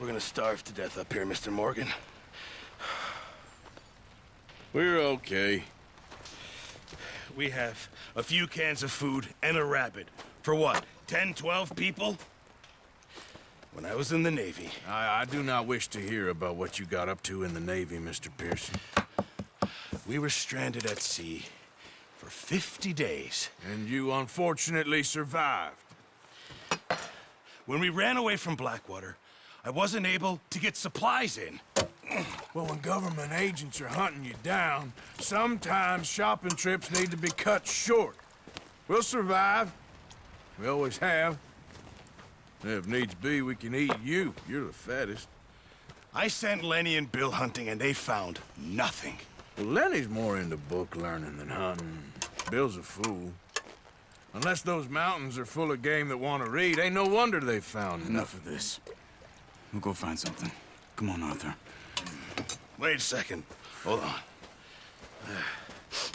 We're gonna starve to death up here, Mr. Morgan. We're okay. We have a few cans of food and a rabbit. For what, 10, 12 people? When I was in the Navy... I do not wish to hear about what you got up to in the Navy, Mr. Pearson. We were stranded at sea for 50 days. And you unfortunately survived. When we ran away from Blackwater, I wasn't able to get supplies in. Well, when government agents are hunting you down, sometimes shopping trips need to be cut short. We'll survive. We always have. If needs be, we can eat you. You're the fattest. I sent Lenny and Bill hunting, and they found nothing. Well, Lenny's more into book learning than hunting. Bill's a fool. Unless those mountains are full of game that want to read, ain't no wonder they found Enough of this. We'll go find something. Come on, Arthur. Wait a second. Hold on.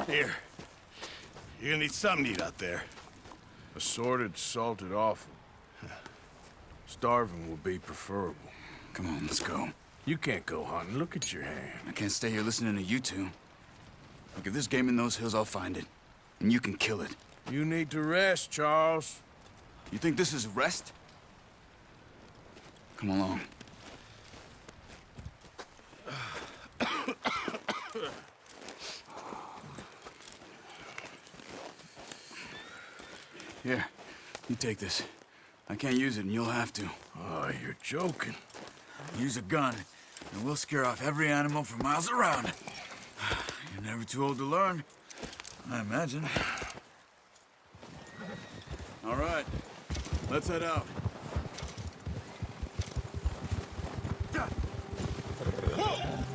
Here. You're gonna need something to eat out there. Assorted, salted offal. Starving will be preferable. Come on, let's go. You can't go hunting. Look at your hand. I can't stay here listening to you two. Look, if there's game in those hills, I'll find it. And you can kill it. You need to rest, Charles. You think this is rest? Come along. Here, you take this. I can't use it, and you'll have to. Oh, you're joking. Use a gun, and we'll scare off every animal for miles around. You're never too old to learn, I imagine. All right, let's head out.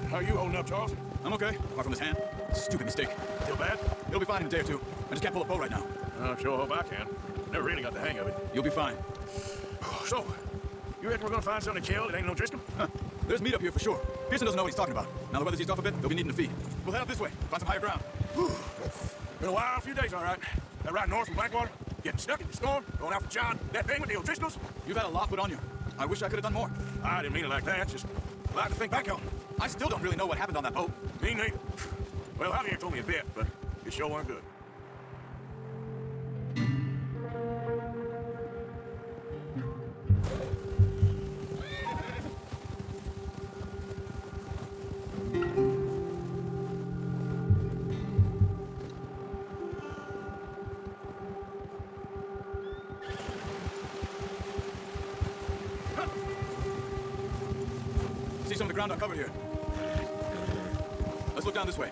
How are you holding up, Charles? I'm okay, apart from this hand. Stupid mistake. Feel bad? It'll be fine in a day or two. I just can't pull a bow right now. I sure hope I can. Never really got the hang of it. You'll be fine. So, you reckon we're gonna find something to kill that ain't no Driscoll? Huh. There's meat up here for sure. Pearson doesn't know what he's talking about. Now the weather's eased off a bit, they'll be needing to feed. We'll head up this way, find some higher ground. Been a wild few days, all right. That right north from Blackwater, getting stuck in the storm, going out for John, that thing with the O'Driscolls. You've had a lot put on you. I wish I could have done more. I didn't mean it like that, just like to think back on. I still don't really know what happened on that boat. Me neither. Well, Javier told me a bit, but it sure weren't good. See some of the ground uncovered here. Let's look down this way.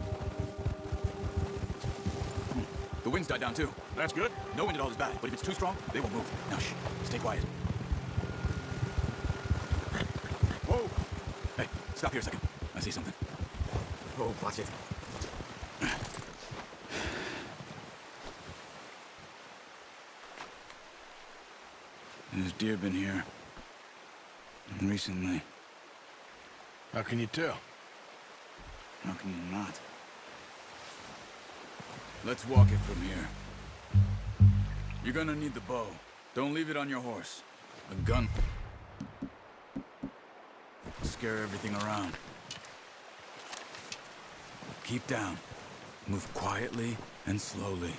The wind's died down too. That's good. No wind at all is bad, but if it's too strong, they won't move. Now shh, stay quiet. Whoa! Hey, stop here a second. I see something. Oh, watch it. There's deer been here. Recently. How can you tell? How can you not? Let's walk it from here. You're gonna need the bow. Don't leave it on your horse. A gun. Scare everything around. Keep down. Move quietly and slowly.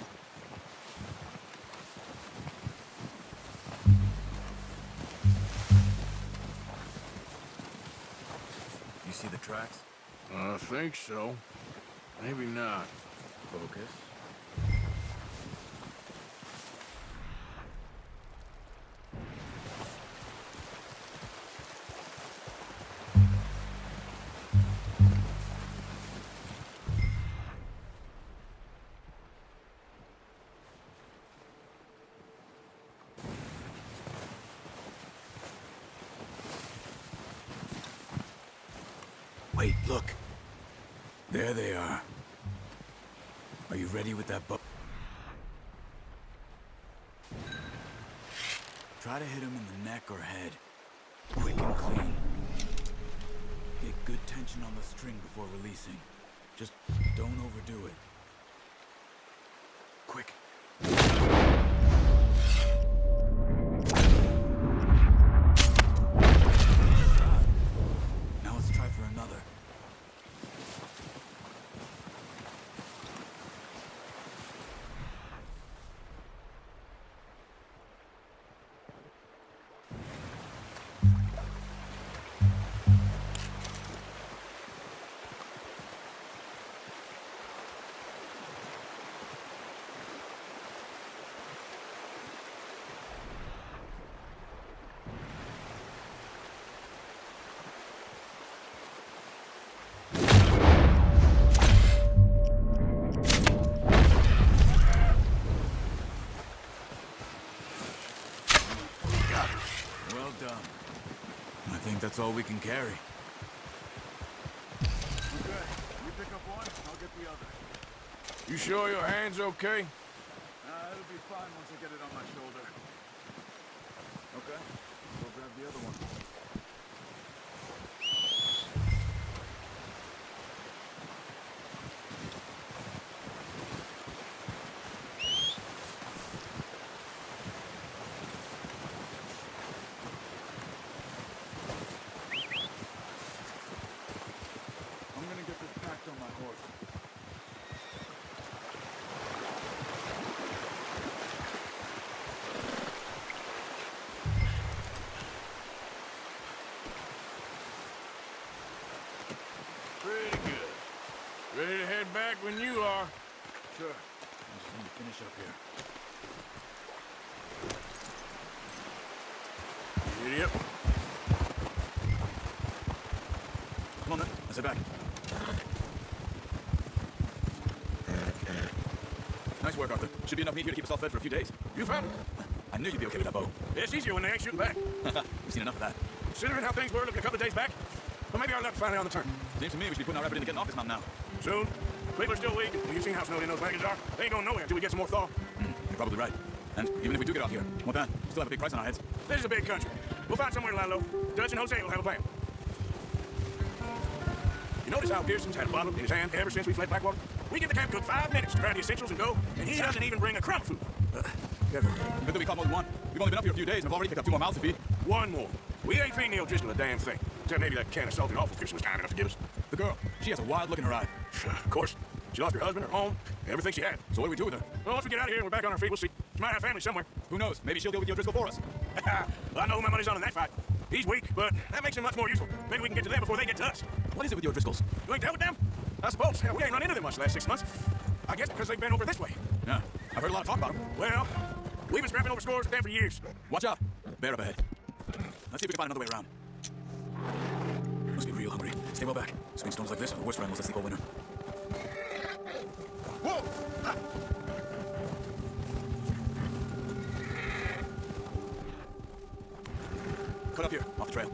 You see the tracks? I think so. Maybe not. Focus. Wait, look. There they are. Are you ready with that bow? Try to hit him in the neck or head. Quick and clean. Get good tension on the string before releasing. Just don't overdo it. Quick. I think that's all we can carry. Okay, you pick up one, I'll get the other. You sure your hand's okay? It'll be fine once I get it on my shoulder. Okay, we'll grab the other one. I'm gonna get this packed on my horse. Pretty good. Ready to head back when you are. Sure. I just need to finish up here. Idiot. Come on then, let's head back. Nice work, Arthur. Should be enough meat here to keep us all fed for a few days. You found it? I knew you'd be okay with that bow. It's easier when they ain't shooting back. We've seen enough of that. Considering how things were looking a couple of days back, well, maybe our luck's finally on the turn. Seems to me we should be putting our effort into getting off this mountain now. Soon. People are still weak. You've seen how snowed in those wagons are. They ain't going nowhere until we get some more thaw. You're probably right. And even if we do get off here, what then? We still have a big price on our heads. This is a big country. We'll find somewhere to lie low. Dutch and Jose will have a plan. You notice how Pearson's had a bottle in his hand ever since we fled Blackwater? We give the camp cook 5 minutes to grab the essentials and go, and he doesn't even bring a crumb of food. Careful. Good that we caught more than one. We've only been up here a few days and have already picked up 2 more mouths to feed. One more. We ain't feeding Neil Driscoll a damn thing. Except maybe that can of salted offal Pearson was kind enough to give us. The girl, she has a wild look in her eye. Of course. She lost her husband, her home, everything she had. So what do we do with her? Well, once we get out of here and we're back on our feet, we'll see. She might have family somewhere. Who knows? Maybe she'll deal with your Driscoll for us. Well, I know who my money's on in that fight. He's weak, but that makes him much more useful. Maybe we can get to them before they get to us. What is it with your Driscolls? You ain't dealt with them? I suppose. Hell, we ain't run into them much the last 6 months. I guess because they've been over this way. Yeah, I've heard a lot of talk about them. Well, we've been scrapping over scores with them for years. Watch out. Bear up ahead. Let's see if we can find another way around. Must be real hungry. Stay well back. Swing storms like this are the worst for animals that sleep all winter. Whoa! Cut up here, off the trail.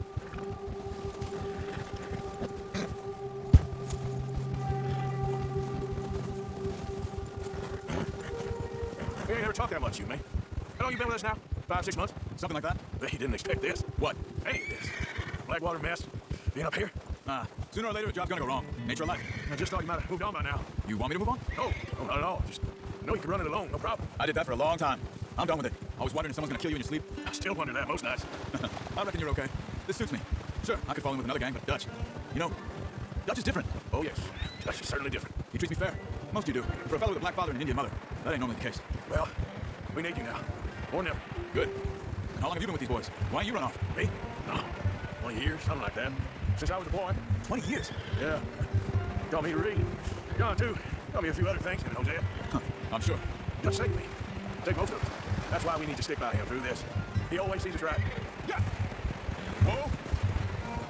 We ain't never talked that much, you, man. How long you been with us now? 5, 6 months? Something like that? But he didn't expect this. What? Any of this. Blackwater mess. Being up here. Sooner or later a job's gonna go wrong. Nature of life. I just thought you might have moved on by now. You want me to move on? No, not at all. Just know you can run it alone, no problem. I did that for a long time. I'm done with it. I was wondering if someone's gonna kill you in your sleep. I still wonder that most nights. I reckon you're okay. This suits me. Sure, I could fall in with another gang, but Dutch. You know, Dutch is different. Oh, yes. That's certainly different. He treats me fair. Most you do. For a fellow with a black father and an Indian mother, that ain't normally the case. Well, we need you now. Or never. Good. And how long have you been with these boys? Why ain't you run off? Me? No. 20 years, something like that. Since I was a boy. 20 years? Yeah. Taught me to read. John, too. Taught me a few other things, and Hosea. Huh, I'm sure. Just saved me. Saved most of us. That's why we need to stick by him through this. He always sees us right. Yeah. Whoa!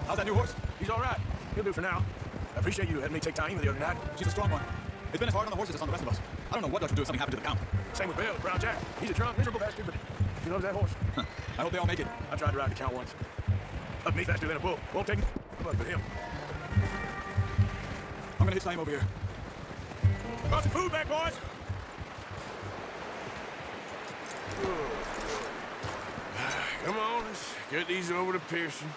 How's that new horse? He's all right. He'll do for now. I appreciate you letting me take Taima the other night. She's a strong one. It's been as hard on the horses as on the rest of us. I don't know what Dutch would do if something happened to the Count. Same with Bill, Brown Jack. He's a drunk, miserable bastard, but he loves that horse. I hope they all make it. I tried to ride the Count once. Up me faster than a bull. Won't take me. But him. I'm gonna hit Taima over here. Brought some food back, boys. Come on, let's get these over to Pearson.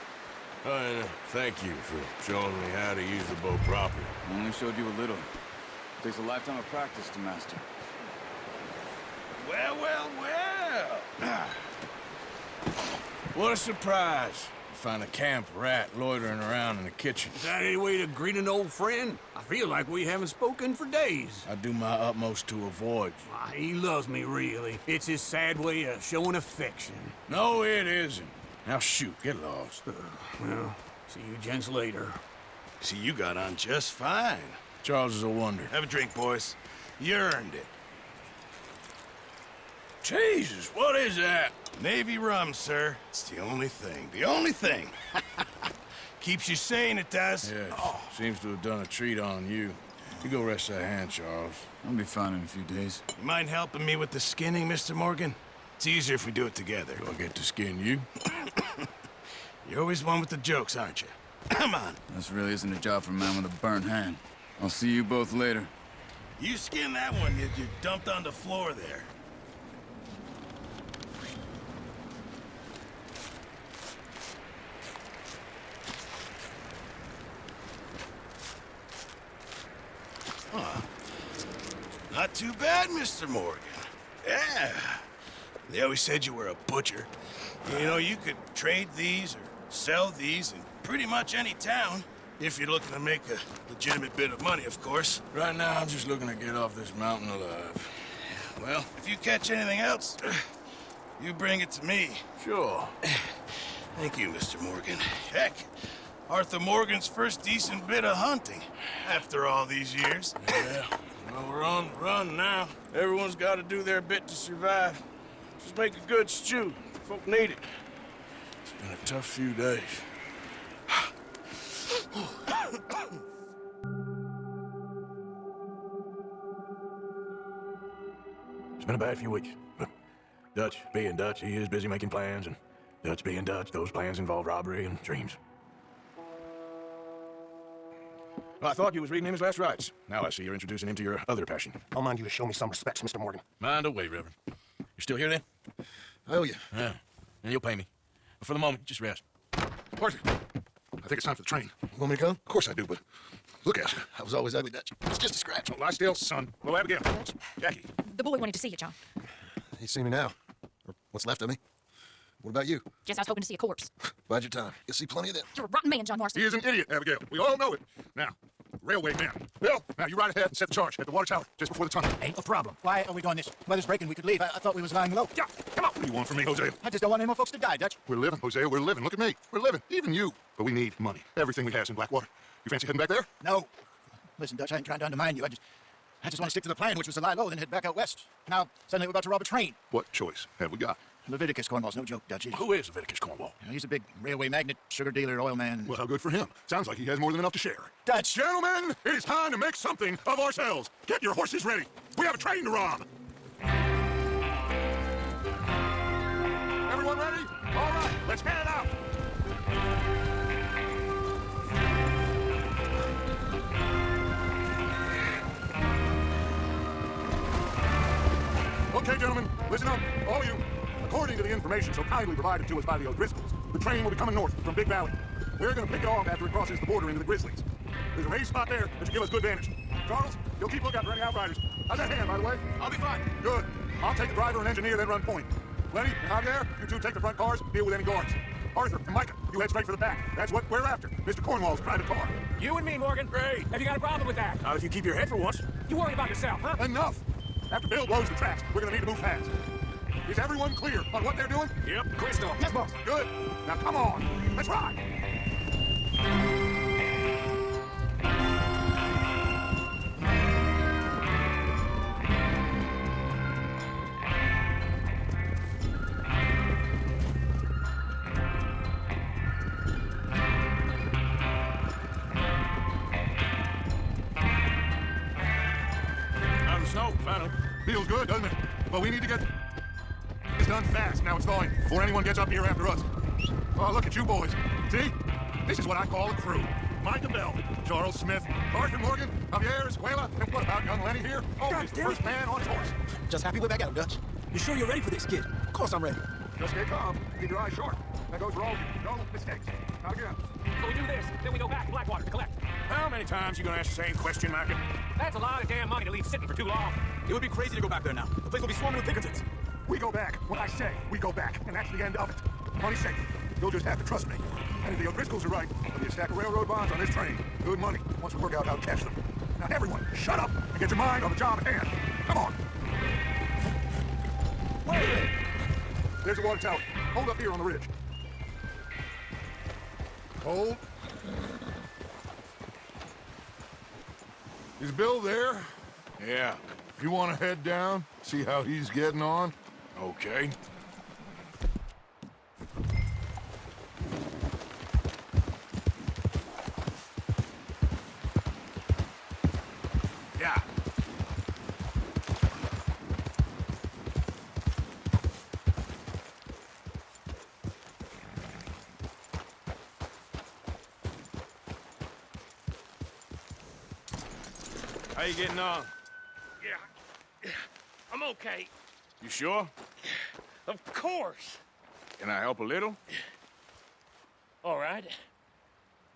And thank you for showing me how to use the bow properly. I only showed you a little. It takes a lifetime of practice to master. Well, well, well. What a surprise. Find a camp rat loitering around in the kitchen. Is that any way to greet an old friend? I feel like we haven't spoken for days. I do my utmost to avoid you. Why, he loves me, really. It's his sad way of showing affection. No, it isn't. Now shoot, get lost. Well, see you gents later. See, you got on just fine. Charles is a wonder. Have a drink, boys. You earned it. Jesus, what is that? Navy rum, sir. It's the only thing. The only thing. Keeps you sane, it does. Yes, seems to have done a treat on you. You go rest that hand, Charles. I'll be fine in a few days. You mind helping me with the skinning, Mr. Morgan? It's easier if we do it together. Do I get to skin you? You're always one with the jokes, aren't you? Come on. This really isn't a job for a man with a burnt hand. I'll see you both later. You skinned that one you dumped on the floor there. Huh. Not too bad, Mr. Morgan. Yeah. They always said you were a butcher. You know, you could trade these or sell these in pretty much any town. If you're looking to make a legitimate bit of money, of course. Right now, I'm just looking to get off this mountain alive. Well, if you catch anything else, you bring it to me. Sure. Thank you, Mr. Morgan. Heck, Arthur Morgan's first decent bit of hunting after all these years. Yeah. Well, we're on the run now. Everyone's got to do their bit to survive. Just make a good stew. Folk need it. It's been a tough few days. It's been a bad few weeks. But Dutch being Dutch, he is busy making plans, and Dutch being Dutch, those plans involve robbery and dreams. Well, I thought you was reading him his last rites. Now I see you're introducing him to your other passion. I'll mind you to show me some respects, Mr. Morgan. Mind away, Reverend. You're still here then? I owe you. Yeah. And you'll pay me. But for the moment, just rest. Arthur, I think it's time for the train. You want me to come? Of course I do, but look at you. I was always ugly, Dutch. It's just a scratch. Lie still, son. Hello, Abigail. Jackie. The boy wanted to see you, John. You see me now. Or what's left of me. What about you? Guess I was hoping to see a corpse. Bide your time. You'll see plenty of them. You're a rotten man, John Marston. He is an idiot, Abigail. We all know it. Now, railway man. Bill, now you ride ahead and set the charge at the water tower just before the tunnel. Ain't a problem. Why are we doing this? Weather's breaking. We could leave. I thought we was lying low. Yeah, come on. What do you want from me, Hosea? I just don't want any more folks to die, Dutch. We're living, Hosea. We're living. Look at me. We're living. Even you. But we need money. Everything we have in Blackwater. You fancy heading back there? No. Listen, Dutch, I ain't trying to undermine you. I just want to stick to the plan, which was to lie low, then head back out west. Now, suddenly we're about to rob a train. What choice have we got? Leviticus Cornwall's no joke, Dutch. Who is Leviticus Cornwall? He's a big railway magnate, sugar dealer, oil man. Well, how good for him. Sounds like he has more than enough to share. Dutch! Gentlemen, it is time to make something of ourselves. Get your horses ready. We have a train to rob. Everyone ready? All right, let's head out. Okay, gentlemen, listen up, all of you. According to the information so kindly provided to us by the O'Driscolls, the train will be coming north from Big Valley. We're going to pick it off after it crosses the border into the Grizzlies. There's a raised spot there that should give us good vantage. Charles, you'll keep lookout for any outriders. How's that hand, by the way? I'll be fine. Good. I'll take the driver and engineer, then run point. Lenny and Javier, you two take the front cars, deal with any guards. Arthur and Micah, you head straight for the back. That's what we're after. Mr. Cornwall's private car. You and me, Morgan. Great. Have you got a problem with that? Not if you keep your head for once. You worry about yourself, huh? Enough. After Bill blows the tracks, we're going to need to move fast. Is everyone clear on what they're doing? Yep. Crystal. Yes, boss. Good. Now come on. Let's ride. Out of the snow, finally. Feels good, doesn't it? But we need to get this done fast. Now it's thawing before anyone gets up here after us. Oh, look at you boys. See? This is what I call a crew. Micah Bell, Charles Smith, Arthur Morgan, Javier Escuela, and what about young Lenny here? Always the first man on his horse. Just happy we're back out, Dutch. You sure you're ready for this, kid? Of course I'm ready. Just stay calm. Keep your eyes sharp. That goes for all of you. No mistakes. Now again. So we do this, then we go back to Blackwater to collect. How many times you going to ask the same question, Micah? That's a lot of damn money to leave sitting for too long. It would be crazy to go back there now. The place will be swarming with Pinkertons. We go back. When I say we go back, and that's the end of it. Money's safe. You'll just have to trust me. And if the O'Driscolls are right, there'll be a stack of railroad bonds on this train. Good money, once we work out how to catch them. Now everyone, shut up and get your mind on the job at hand. Come on. Wait a minute. There's the water tower. Hold up here on the ridge. Hold. Is Bill there? Yeah. You want to head down, see how he's getting on? Okay. Yeah. How you getting on? Yeah, I'm okay. You sure? Of course. Can I help a little? All right.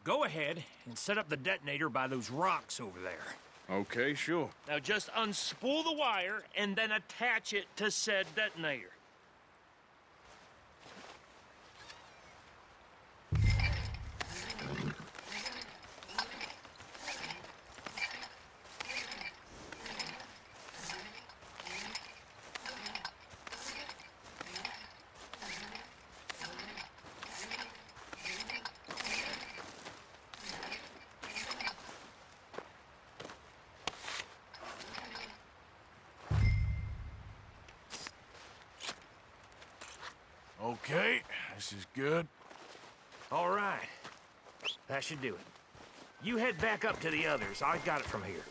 Go ahead and set up the detonator by those rocks over there. Okay, sure. Now just unspool the wire and then attach it to said detonator. Okay, this is good. All right. That should do it. You head back up to the others. I got it from here.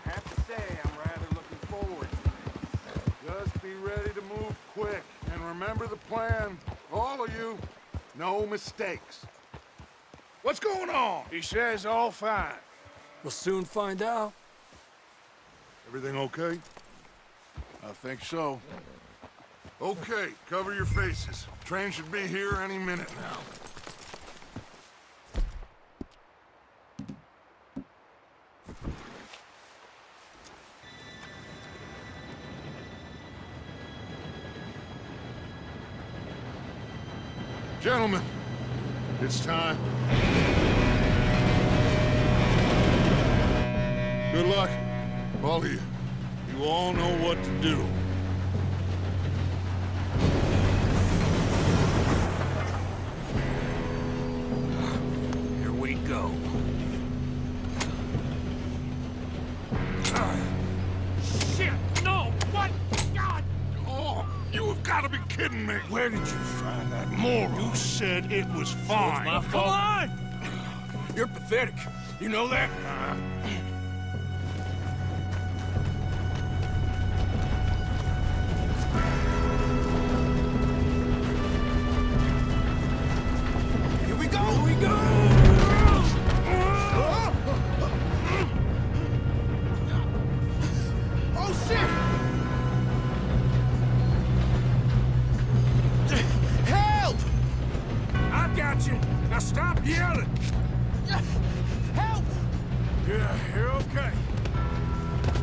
Have to say, I'm rather looking forward to it. Just be ready to move quick, and remember the plan. All of you, no mistakes. What's going on? He says all fine. We'll soon find out. Everything okay? I think so. Okay, cover your faces. Train should be here any minute now. Gentlemen, it's time. Good luck, all of you. You all know what to do. Here we go. Shit! No! What? God! Oh, you have got to be kidding me. Where did you find that moron? You said it was fine. My fault. Come on! You're pathetic. You know that? Here we go! Here we go! Oh, shit! Help! I got you. Now stop yelling. Help! Yeah, you're okay.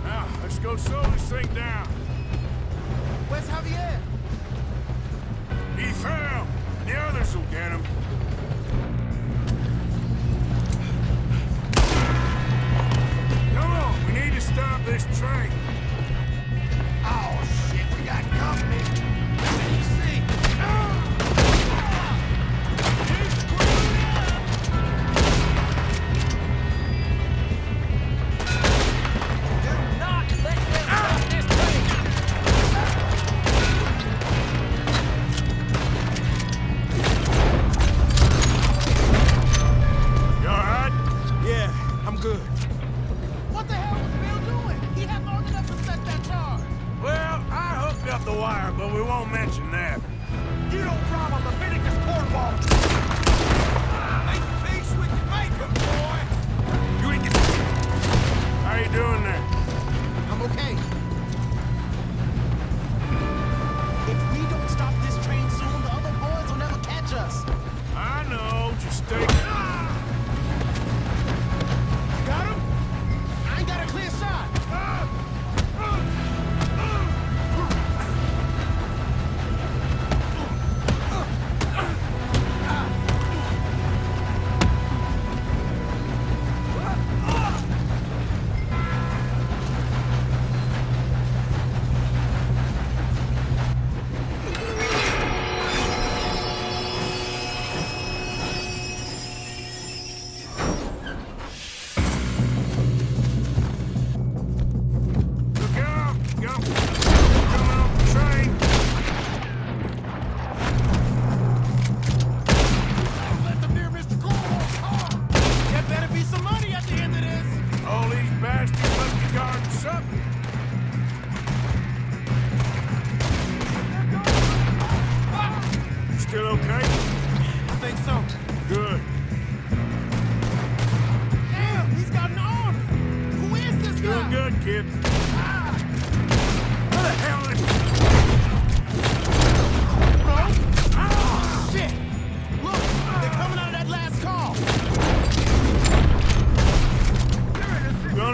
Now, let's go slow this thing down. Where's Javier? He fell. The others will get him. Come on, we need to stop this train. Oh, shit, we got company. Easy. Do not let them stop this train! You all right? Yeah, I'm good. What the hell was Bill doing? He had long enough to set that charge. Well, I hooked up the wire, but we won't mention that. You don't rob a Leviticus cornball. Make peace with your maker, boy. You ain't get... How you doing there? I'm okay. If we don't stop this train soon, the other boys will never catch us. I know, just stay... Got him? I ain't got a clear shot.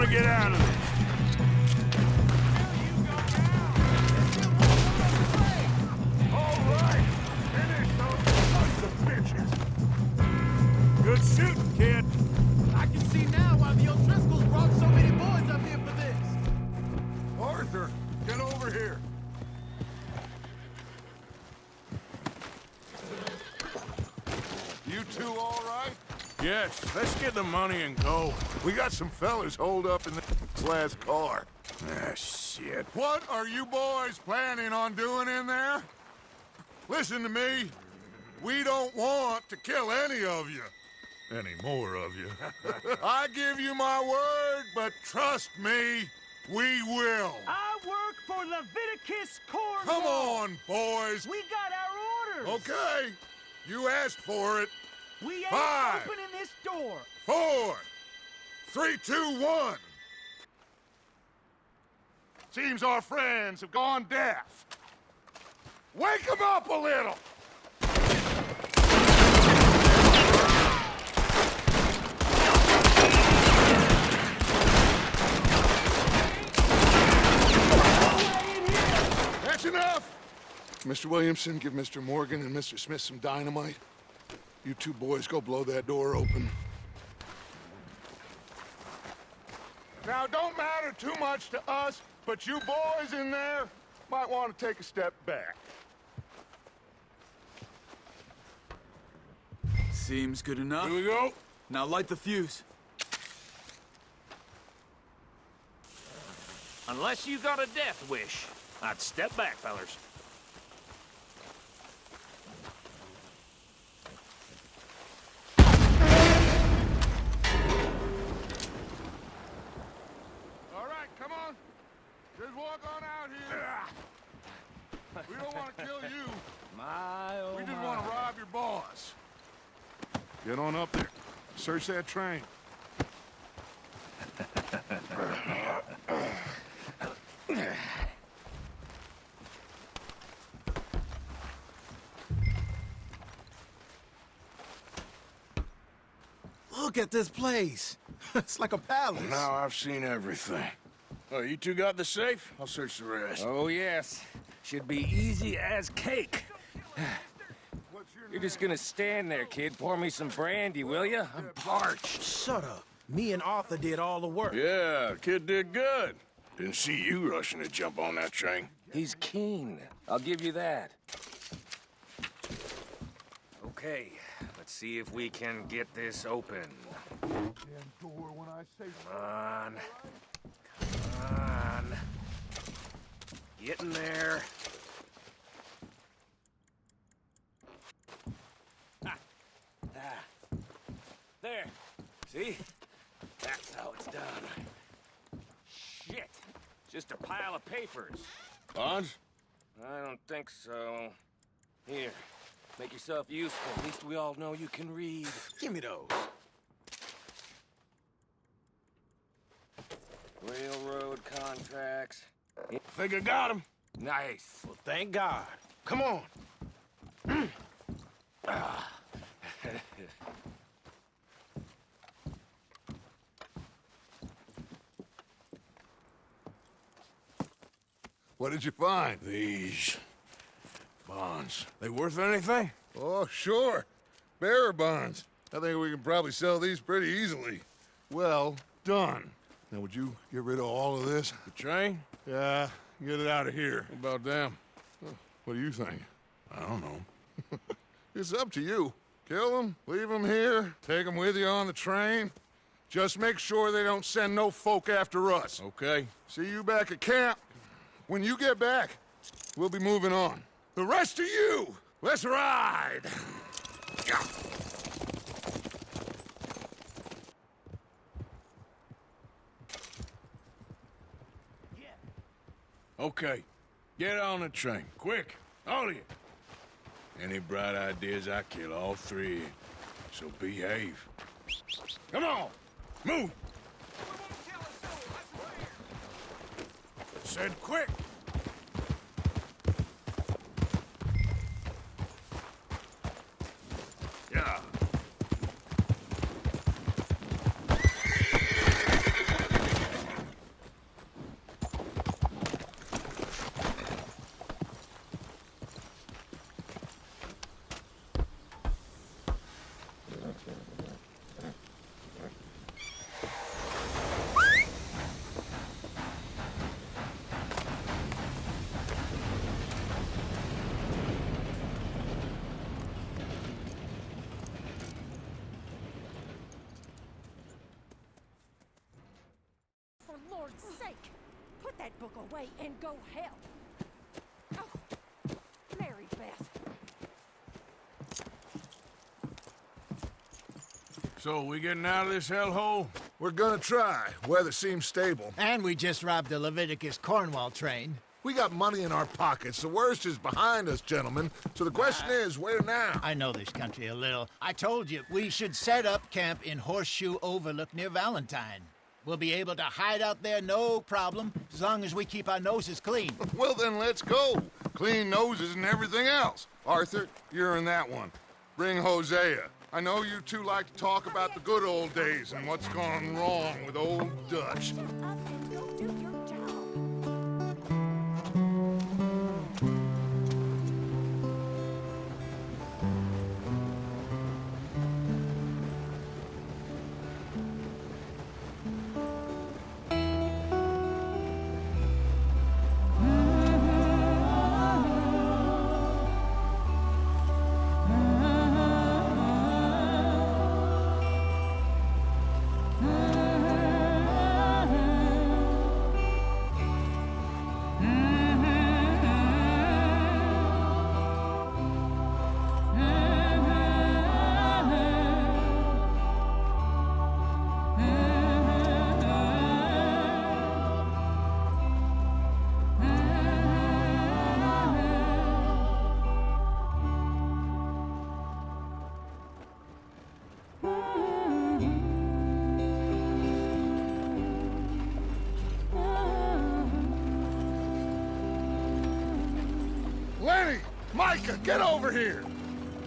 we'll get out of this. All right, finish those sons of bitches. Good shooting, kid. I can see now why the O'Driscolls brought so many boys up here for this. Arthur, get over here. You two all right? Yes, let's get the money and go. We got some fellas holed up in this last car. Ah, shit. What are you boys planning on doing in there? Listen to me. We don't want to kill any of you. Any more of you. I give you my word, but trust me, we will. I work for Leviticus Cornwall. Come on, boys. We got our orders. Okay. You asked for it. We ain't 5, opening this door. 4, 3, 2, 1. Seems our friends have gone deaf. Wake them up a little. That's enough. Mr. Williamson, give Mr. Morgan and Mr. Smith some dynamite. You two boys go blow that door open. Now, don't matter too much to us, but you boys in there might want to take a step back. Seems good enough. Here we go. Now light the fuse. Unless you got a death wish, I'd step back, fellers. All right, come on. Just walk on out here. We don't want to kill you. We just want to rob your boss. Get on up there. Search that train. Look at this place. It's like a palace. Now I've seen everything. Oh, you two got the safe? I'll search the rest. Oh, yes. Should be easy as cake. You're just gonna stand there, kid. Pour me some brandy, will you? I'm parched. Shut up. Me and Arthur did all the work. Yeah, kid did good. Didn't see you rushing to jump on that train. He's keen. I'll give you that. Okay, let's see if we can get this open. Come on. Come on. Get in there. There. See? That's how it's done. Shit. Just a pile of papers. Bonds? I don't think so. Here. Make yourself useful. At least we all know you can read. Give me those. Railroad contracts. Think I got him. Nice. Well, thank God. Come on. What did you find? These bonds. They worth anything? Oh, sure. Bearer bonds. I think we can probably sell these pretty easily. Well done. Now, would you get rid of all of this? The train? Yeah, get it out of here. What about them? What do you think? I don't know. It's up to you. Kill them, leave them here, take them with you on the train. Just make sure they don't send no folk after us. Okay. See you back at camp. When you get back, we'll be moving on. The rest of you, let's ride! Okay. Get on the train. Quick. All of you. Any bright ideas, I kill all three. So behave. Come on. Move. Said quick. Yeah. Lord's sake! Put that book away and go help! Oh, Mary Beth. So, we getting out of this hellhole? We're gonna try. Weather seems stable. And we just robbed the Leviticus Cornwall train. We got money in our pockets. The worst is behind us, gentlemen. So the question is, where now? I know this country a little. I told you, we should set up camp in Horseshoe Overlook near Valentine. We'll be able to hide out there, no problem, as long as we keep our noses clean. Well, then let's go. Clean noses and everything else. Arthur, you're in that one. Bring Hosea. I know you two like to talk about the good old days and what's gone wrong with old Dutch. Shut up and go do your job. Lenny! Micah, get over here!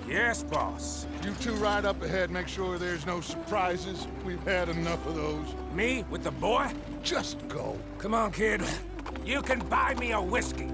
Yes, boss. You two ride up ahead, make sure there's no surprises. We've had enough of those. Me with the boy? Just go. Come on, kid. You can buy me a whiskey.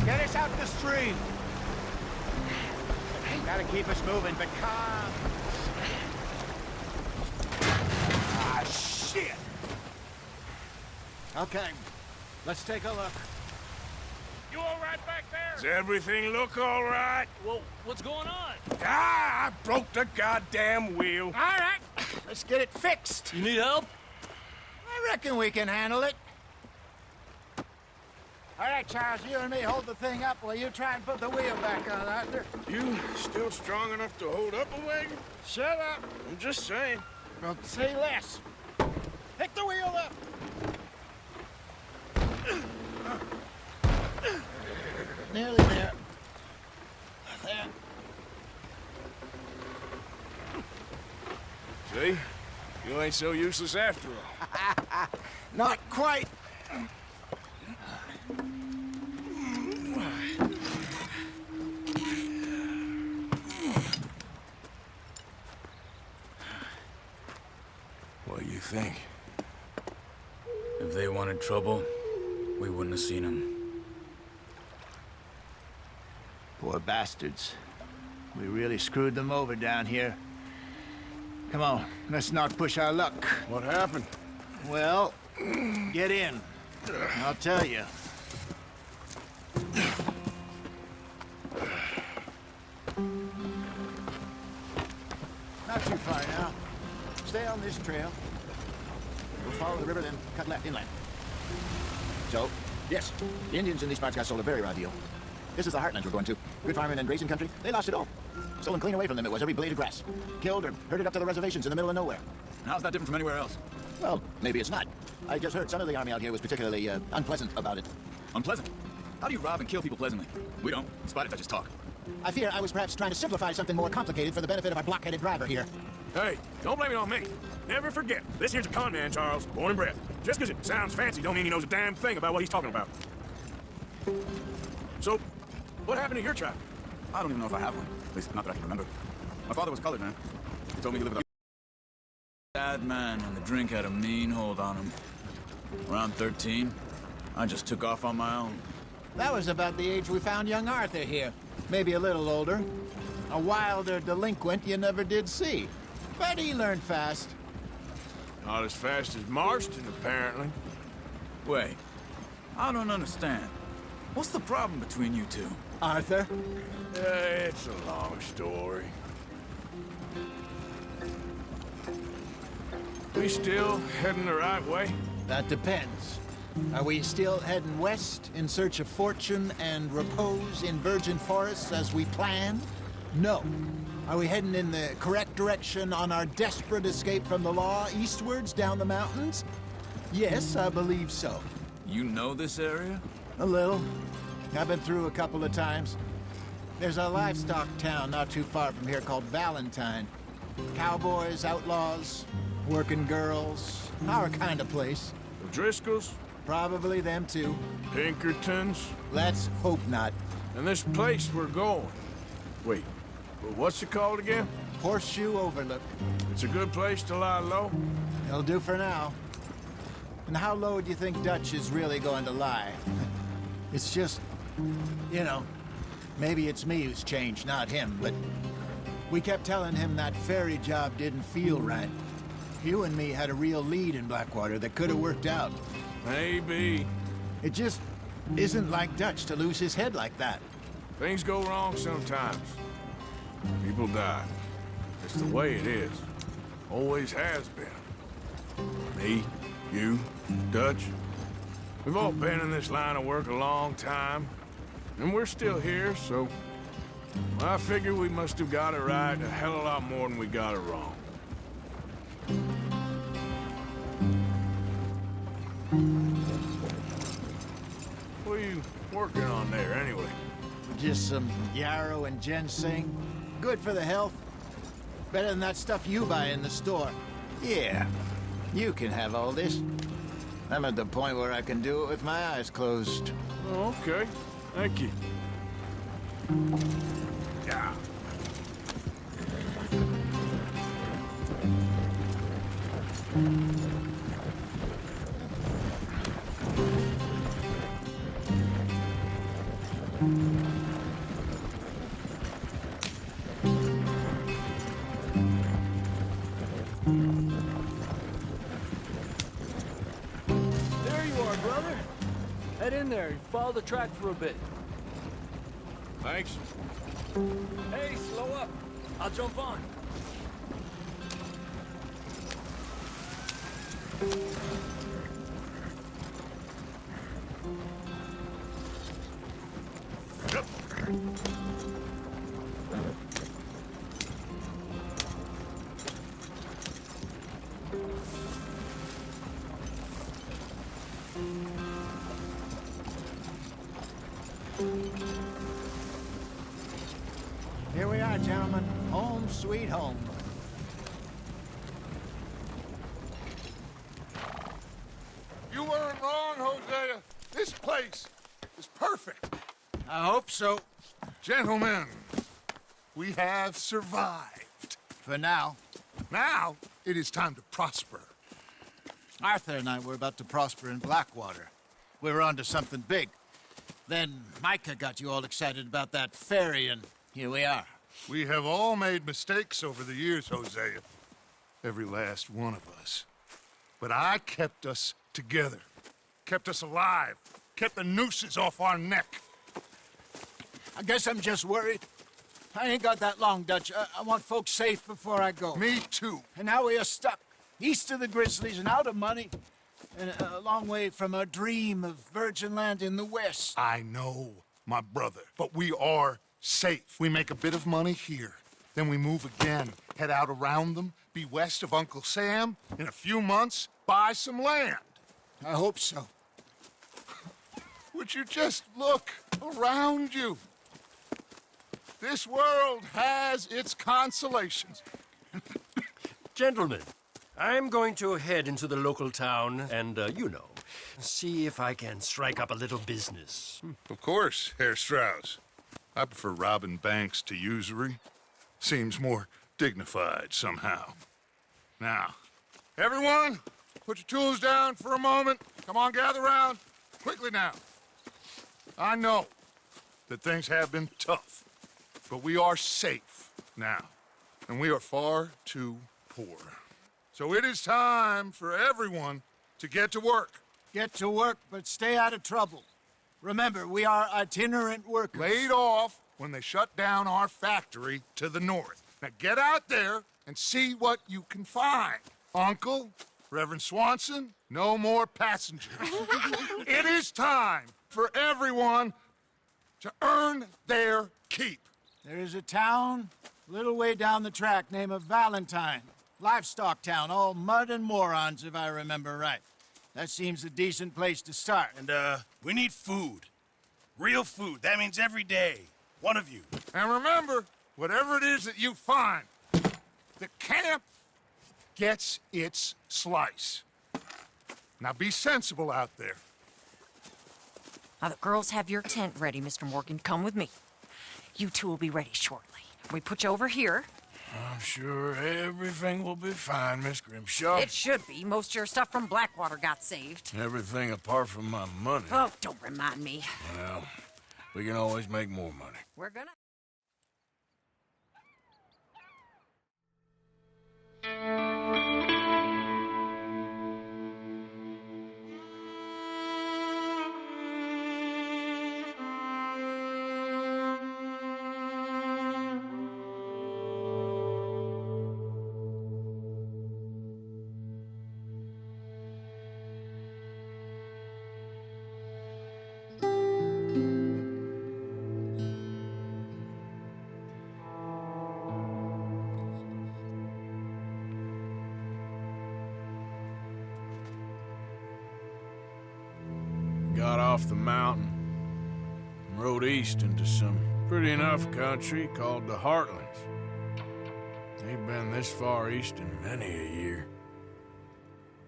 Get us out the stream. Gotta keep us moving, but calm. Ah, shit! Okay, let's take a look. You all right back there? Does everything look all right? Well, what's going on? Ah, I broke the goddamn wheel. All right, let's get it fixed. You need help? I reckon we can handle it. All right, Charles, you and me hold the thing up while you try and put the wheel back on, Arthur. You still strong enough to hold up a wagon? Shut up. I'm just saying. Well, say less. Pick the wheel up. Nearly there. There. See? You ain't so useless after all. Not quite. What do you think? If they wanted trouble, we wouldn't have seen them. Poor bastards. We really screwed them over down here. Come on, let's not push our luck. What happened? Well, get in. I'll tell you. Not too far now. Stay on this trail. We'll follow the river, then cut left inland. So, yes, the Indians in these parts got sold a very raw deal. This is the heartlands we're going to. Good farming and grazing country. They lost it all. Stolen clean away from them, it was every blade of grass. Killed or herded up to the reservations in the middle of nowhere. And how's that different from anywhere else? Well, maybe it's not. I just heard some of the army out here was particularly unpleasant about it. Unpleasant? How do you rob and kill people pleasantly? We don't, in spite of that, just talk. I fear I was perhaps trying to simplify something more complicated for the benefit of our blockheaded driver here. Hey, don't blame it on me. Never forget, this here's a con man, Charles, born and bred. Just because it sounds fancy don't mean he knows a damn thing about what he's talking about. So, what happened to your tribe? I don't even know if I have one. At least, not that I can remember. My father was colored, man. He told me he lived with a bad man, and the drink had a mean hold on him. Around 13, I just took off on my own. That was about the age we found young Arthur here. Maybe a little older. A wilder delinquent you never did see. But he learned fast. Not as fast as Marston, apparently. Wait, I don't understand. What's the problem between you two? Arthur? It's a long story. We still heading the right way? That depends. Are we still heading west in search of fortune and repose in virgin forests as we planned? No. Are we heading in the correct direction on our desperate escape from the law eastwards down the mountains? Yes, I believe so. You know this area? A little. I've been through a couple of times. There's a livestock town not too far from here called Valentine. Cowboys, outlaws, working girls, our kind of place. The Driscolls? Probably them too. Pinkertons? Let's hope not. And this place we're going. Wait, what's it called again? Horseshoe Overlook. It's a good place to lie low? It'll do for now. And how low do you think Dutch is really going to lie? It's just, you know, maybe it's me who's changed, not him, but we kept telling him that ferry job didn't feel right. You and me had a real lead in Blackwater that could have worked out. Maybe. It just isn't like Dutch to lose his head like that. Things go wrong sometimes. People die. It's the way it is. Always has been. Me, you, Dutch. We've all been in this line of work a long time. And we're still here, so... I figure we must have got it right a hell of a lot more than we got it wrong. What are you working on there, anyway? Just some yarrow and ginseng. Good for the health. Better than that stuff you buy in the store. Yeah, you can have all this. I'm at the point where I can do it with my eyes closed. Oh, okay. Thank you. Yeah. There you are, brother. Head in there and follow the track for a bit. Thanks. Hey, slow up. I'll jump on. Here we are, gentlemen. Home sweet home. You weren't wrong, Hosea. This place is perfect. I hope so. Gentlemen, we have survived. For now. Now, it is time to prosper. Arthur and I were about to prosper in Blackwater. We were onto something big. Then Micah got you all excited about that ferry, and here we are. We have all made mistakes over the years, Hosea. Every last one of us. But I kept us together. Kept us alive. Kept the nooses off our neck. I guess I'm just worried. I ain't got that long, Dutch. I want folks safe before I go. Me too. And now we are stuck. East of the Grizzlies and out of money. And a long way from our dream of virgin land in the west. I know, my brother. But we are safe. We make a bit of money here. Then we move again. Head out around them. Be west of Uncle Sam. In a few months, buy some land. I hope so. Would you just look around you? This world has its consolations. Gentlemen, I'm going to head into the local town and, you know, see if I can strike up a little business. Of course, Herr Strauss. I prefer robbing banks to usury. Seems more dignified somehow. Now, everyone, put your tools down for a moment. Come on, gather round. Quickly now. I know that things have been tough, but we are safe now, and we are far too poor. So it is time for everyone to get to work. Get to work, but stay out of trouble. Remember, we are itinerant workers. Laid off when they shut down our factory to the north. Now get out there and see what you can find. Uncle, Reverend Swanson, no more passengers. It is time for everyone to earn their keep. There is a town a little way down the track named Valentine. Livestock town, all mud and morons, if I remember right. That seems a decent place to start. And, we need food. Real food. That means every day. One of you. And remember, whatever it is that you find, the camp gets its slice. Now be sensible out there. Now the girls have your tent ready, Mr. Morgan. Come with me. You two will be ready shortly. We put you over here. I'm sure everything will be fine, Miss Grimshaw. It should be. Most of your stuff from Blackwater got saved. Everything apart from my money. Oh, don't remind me. Well, we can always make more money. We're gonna... Got off the mountain and rode east into some pretty enough country called the Heartlands. Ain't been this far east in many a year.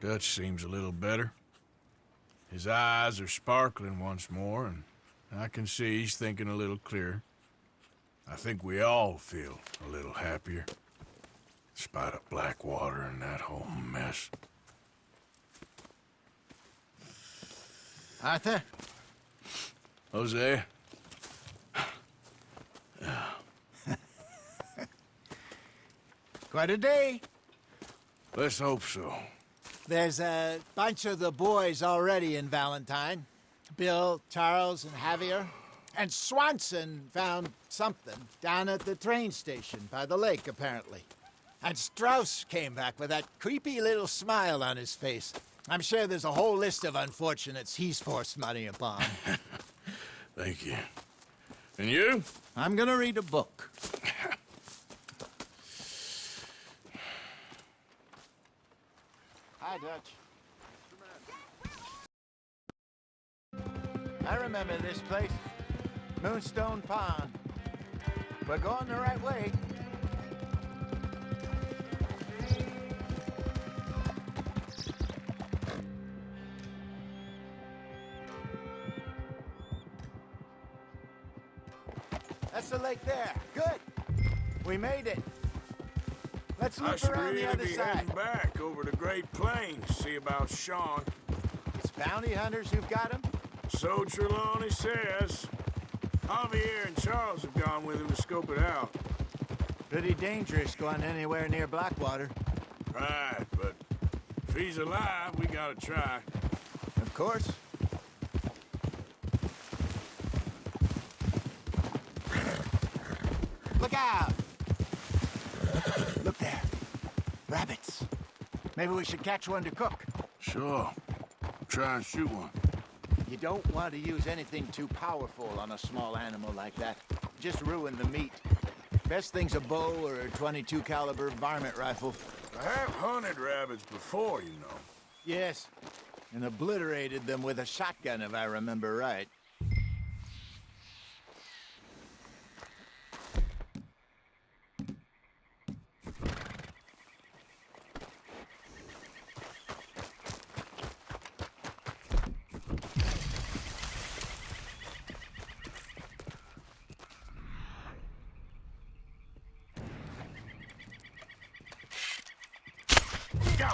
Dutch seems a little better. His eyes are sparkling once more, and I can see he's thinking a little clearer. I think we all feel a little happier, in spite of Blackwater and that whole mess. Arthur? Jose? Quite a day. Let's hope so. There's a bunch of the boys already in Valentine. Bill, Charles, and Javier. And Swanson found something down at the train station by the lake, apparently. And Strauss came back with that creepy little smile on his face. I'm sure there's a whole list of unfortunates he's forced money upon. Thank you. And you? I'm gonna read a book. Hi, Dutch. I remember this place. Moonstone Pond. We're going the right way. That's the lake there. Good. We made it. Let's loop around the other side. Heading back over the Great Plains, see about Sean. It's bounty hunters who've got him? So Trelawney says. Javier and Charles have gone with him to scope it out. Pretty dangerous going anywhere near Blackwater. Right, but if he's alive, we gotta try. Of course. Look out! Look there. Rabbits. Maybe we should catch one to cook. Sure. Try and shoot one. You don't want to use anything too powerful on a small animal like that. Just ruin the meat. Best thing's a bow or a .22 caliber varmint rifle. I have hunted rabbits before, you know. Yes, and obliterated them with a shotgun, if I remember right. Go!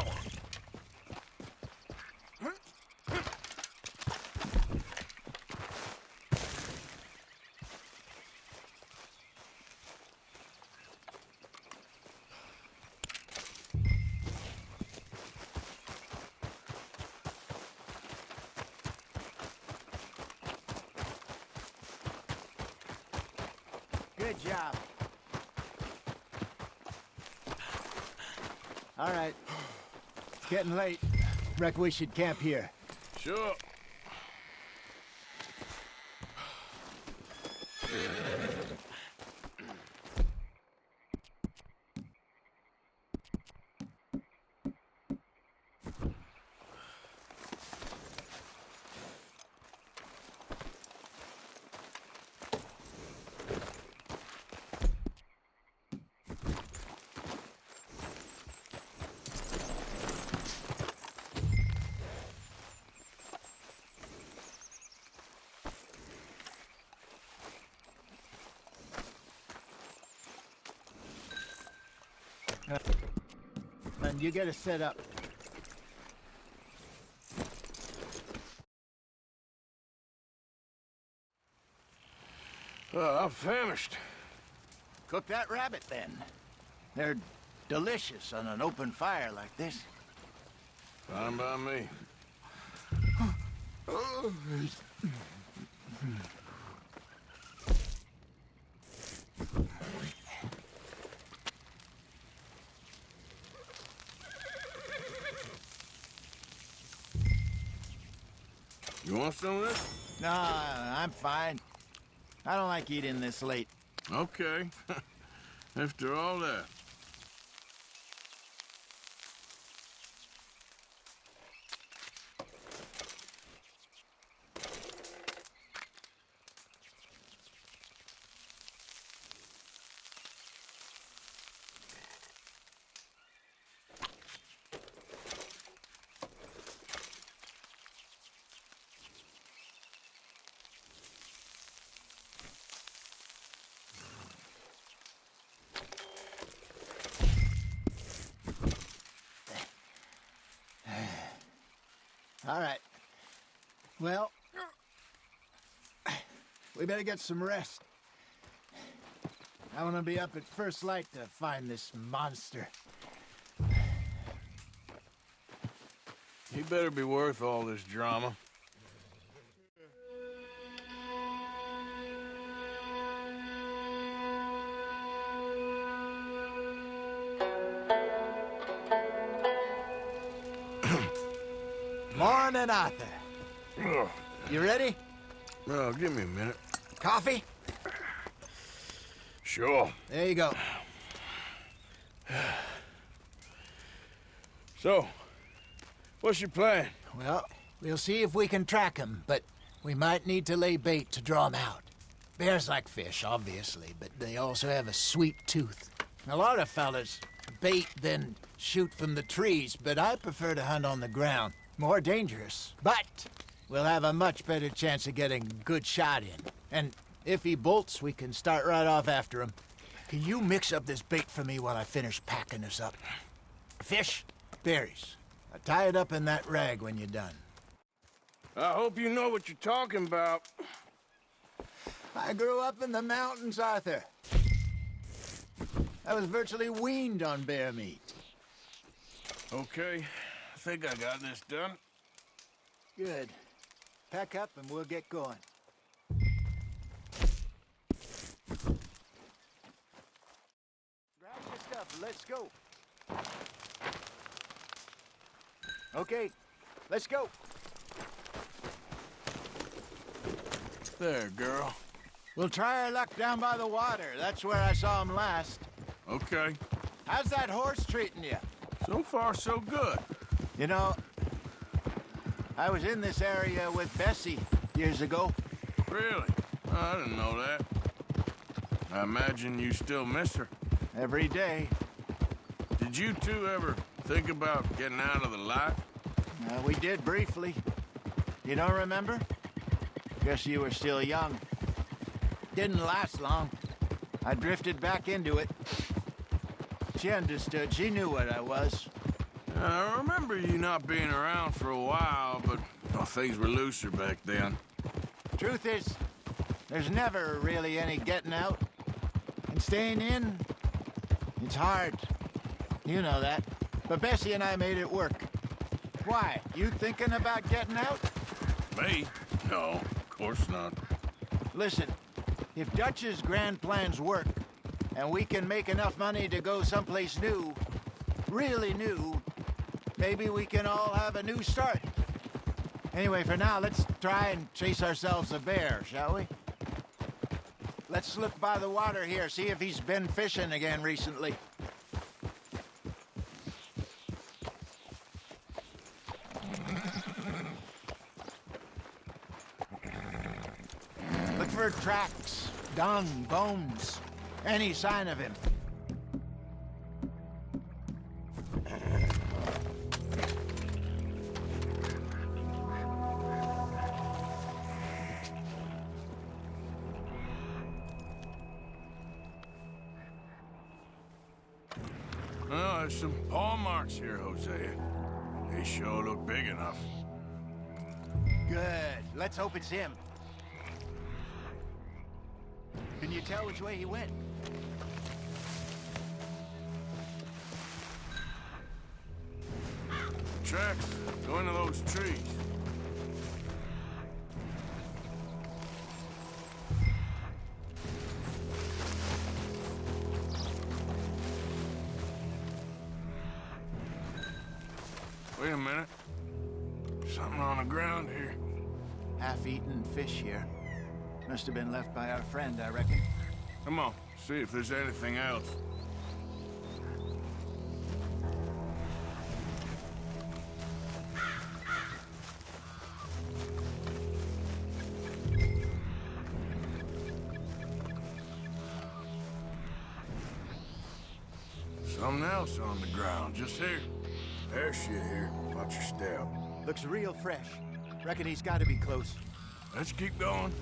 Good job. All right. It's getting late. Reckon we should camp here. Sure. And you get us set up. I'm famished. Cook that rabbit, then. They're delicious on an open fire like this. Fine by me. You want some of this? No, I'm fine. I don't like eating this late. Okay. After all that. All right. Well, we better get some rest. I want to be up at first light to find this monster. He better be worth all this drama. Morning, Arthur. Ugh. You ready? Well, give me a minute. Coffee? Sure. There you go. So, what's your plan? Well, we'll see if we can track him, but we might need to lay bait to draw him out. Bears like fish, obviously, but they also have a sweet tooth. A lot of fellas bait, then shoot from the trees, but I prefer to hunt on the ground. More dangerous, but we'll have a much better chance of getting a good shot in. And if he bolts, we can start right off after him. Can you mix up this bait for me while I finish packing this up? Fish, berries. I'll tie it up in that rag when you're done. I hope you know what you're talking about. I grew up in the mountains, Arthur. I was virtually weaned on bear meat. Okay, I think I got this done. Good. Pack up and we'll get going. Grab your stuff, let's go. Okay, let's go. There, girl. We'll try our luck down by the water. That's where I saw him last. Okay. How's that horse treating you? So far, so good. You know, I was in this area with Bessie years ago. Really? Oh, I didn't know that. I imagine you still miss her. Every day. Did you two ever think about getting out of the life? We did briefly. You don't remember? Guess you were still young. Didn't last long. I drifted back into it. She understood. She knew what I was. I remember you not being around for a while, but well, things were looser back then. Truth is, there's never really any getting out. And staying in, it's hard. You know that. But Bessie and I made it work. Why? You thinking about getting out? Me? No, of course not. Listen, if Dutch's grand plans work, and we can make enough money to go someplace new, really new, maybe we can all have a new start. Anyway, for now, let's try and chase ourselves a bear, shall we? Let's look by the water here, see if he's been fishing again recently. Look for tracks, dung, bones, any sign of him. Well, there's some paw marks here, Hosea. They sure look big enough. Good. Let's hope it's him. Can you tell which way he went? Tracks go into those trees. Wait a minute. Something on the ground here. Half-eaten fish here. Must have been left by our friend, I reckon. Come on, see if there's anything else. Something else on the ground, just here. There's shit here. Watch your step. Looks real fresh. Reckon he's got to be close. Let's keep going.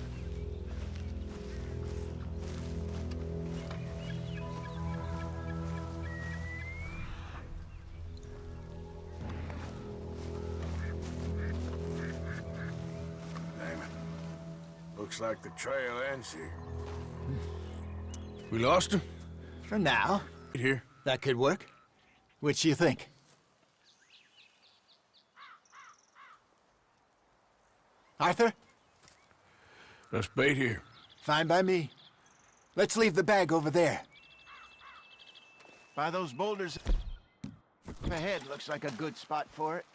Damn it. Looks like the trail ends here. We lost him? For now. Right here. That could work. Which you think? Arthur? Let's bait here. Fine by me. Let's leave the bag over there. By those boulders ahead looks like a good spot for it.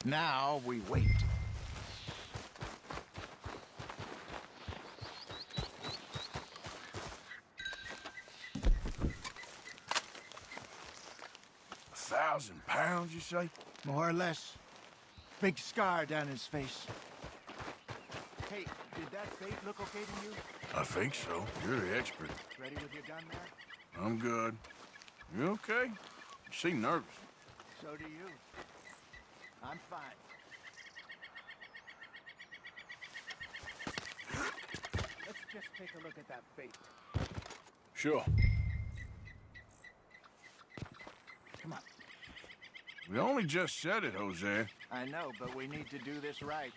Now we wait. £1,000, you say? More or less. Big scar down his face. Hey, did that bait look okay to you? I think so. You're the expert. Ready with your gun there? I'm good. You okay? You seem nervous. So do you. I'm fine. Let's just take a look at that bait. Sure. Come on. We only just said it, Jose. I know, but we need to do this right.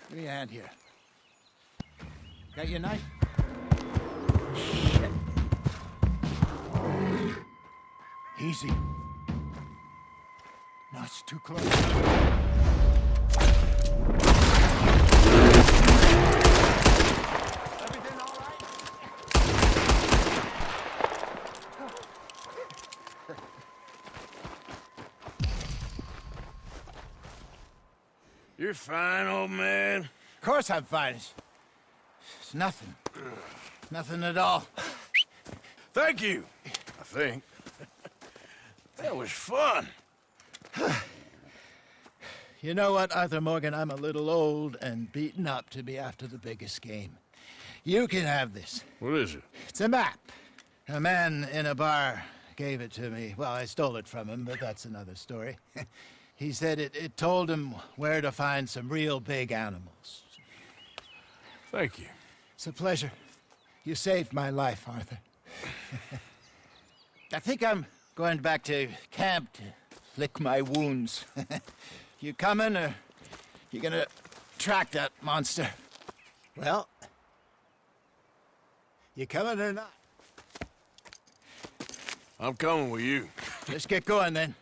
Give me a hand here. Got your knife? Shit. Easy. Now Much too close. Everything all right? You're fine, old man. Of course I'm fine. It's nothing. Nothing at all. Thank you, I think. That was fun. You know what, Arthur Morgan? I'm a little old and beaten up to be after the biggest game. You can have this. What is it? It's a map. A man in a bar gave it to me. Well, I stole it from him, but that's another story. He said it told him where to find some real big animals. Thank you. It's a pleasure. You saved my life, Arthur. I think I'm going back to camp to lick my wounds. You coming, or you gonna track that monster? Well, you coming or not? I'm coming with you. Let's get going, then.